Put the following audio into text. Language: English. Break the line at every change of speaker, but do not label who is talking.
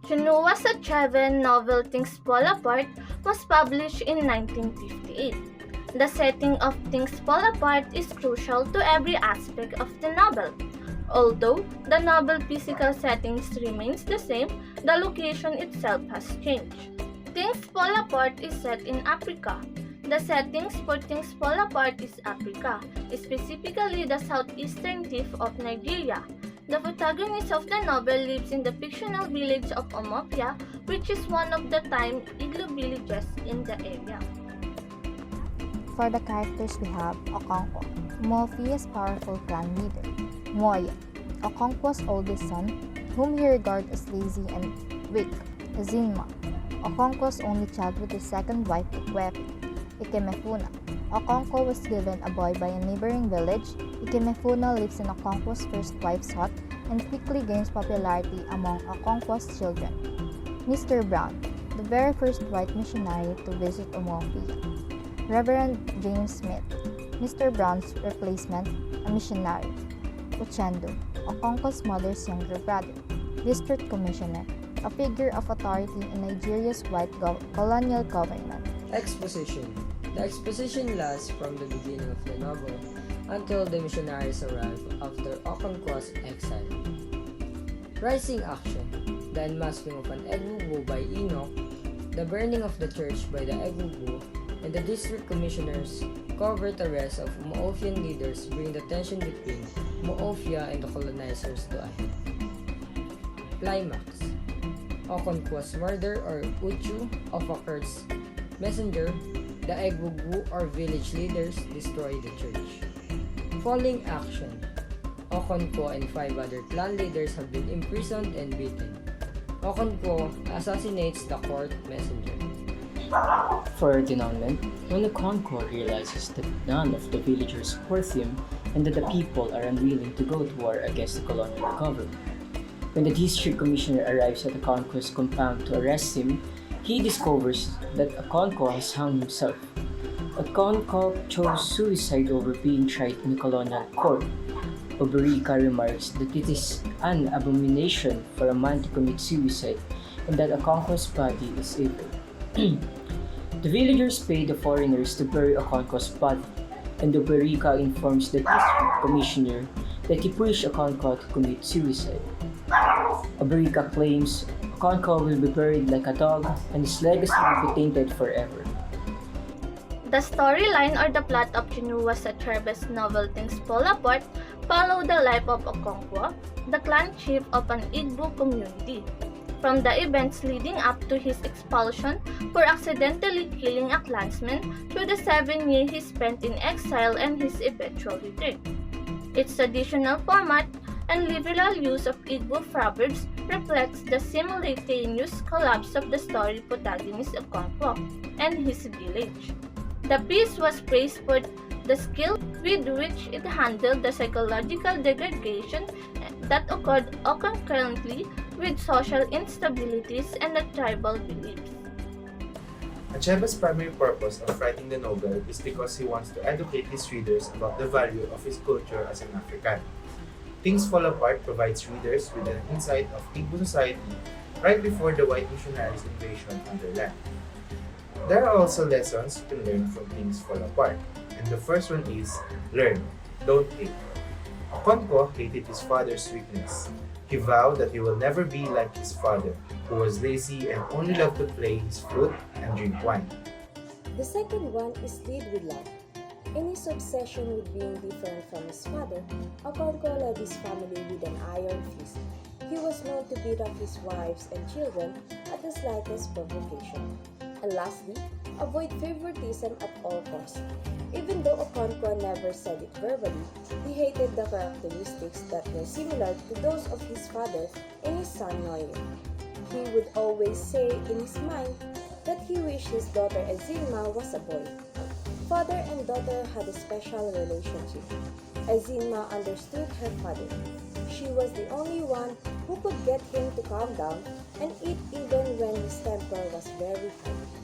Chinua Achebe novel Things Fall Apart was published in 1958. The setting of Things Fall Apart is crucial to every aspect of the novel. Although the novel physical settings remains the same, the location itself has changed. Things Fall Apart is set in Africa. The settings for Things Fall Apart is Africa, specifically the southeastern tip of Nigeria. The protagonist of the novel lives in the fictional village of Omofia, which is one of the time igloo villages in the area.
For the characters we have Okonkwo, Mofia's powerful clan leader; Moya, Okonkwo's oldest son, whom he regards as lazy and weak; Zinma, Okonkwo's only child with his second wife Ikwepi; Ikemefuna, Okonkwo was given a boy by a neighboring village. Ikemefuna lives in Okonkwo's first wife's hut and quickly gains popularity among Okonkwo's children. Mr. Brown, the very first white missionary to visit Omofia; Reverend James Smith, Mr. Brown's replacement, a missionary; Uchendo, Okonkwo's mother's younger brother; District Commissioner, a figure of authority in Nigeria's white colonial government.
Exposition. The exposition lasts from the beginning of the novel until the missionaries arrive after Okonkwo's exile. Rising action. The unmasking of an Egbubu by Enoch, the burning of the church by the Egbubu, and the district commissioners' covert arrest of Moofian leaders bring the tension between Moofia and the colonizers to a head. Climax. Okonkwo's murder or Uchu of a cursed messenger, the Egbubu or village leaders destroy the church. Falling action. Okonkwo and 5 other clan leaders have been imprisoned and beaten. Okonkwo assassinates the court messenger.
For denouement, when Okonkwo realizes that none of the villagers support him and that the people are unwilling to go to war against the colonial government. When the district commissioner arrives at Okonkwo's compound to arrest him, he discovers that Okonkwo has hung himself. Okonkwo chose suicide over being tried in a colonial court. Oberika remarks that it is an abomination for a man to commit suicide and that Okonkwo's body is evil. The villagers pay the foreigners to bury Okonkwo's body, and Oberika informs the district commissioner that he pushed Okonkwo to commit suicide. Oberika claims Okonkwo will be buried like a dog and his legacy will be tainted forever.
The storyline or the plot of Chinua Achebe's novel Things Fall Apart follow the life of Okonkwo, the clan chief of an Igbo community, from the events leading up to his expulsion for accidentally killing a clansman through the 7 years he spent in exile and his eventual return. Its traditional format and liberal use of Igbo proverbs reflects the simultaneous collapse of the story protagonist Okonkwo and his village. The piece was praised for the skill with which it handled the psychological degradation that occurred concurrently with social instabilities and the tribal beliefs.
Achebe's primary purpose of writing the novel is because he wants to educate his readers about the value of his culture as an African. Things Fall Apart provides readers with an insight of Igbo society right before the white missionaries' invasion on their land. There are also lessons you can learn from Things Fall Apart, and the first one is learn, don't hate. Okonkwo hated his father's weakness. He vowed that he will never be like his father, who was lazy and only loved to play his flute and drink wine.
The second one is lead with love. In his obsession with being different from his father, Okonkwo led his family with an iron fist. He was known to beat up his wives and children at the slightest provocation. And lastly, avoid favoritism at all costs. Even though Okonkwo never said it verbally, he hated the characteristics that were similar to those of his father and his son Noye. He would always say in his mind that he wished his daughter Azilma was a boy. Father and daughter had a special relationship. Azilma understood her father. She was the only one who could get him to calm down and eat even when his temper was very high.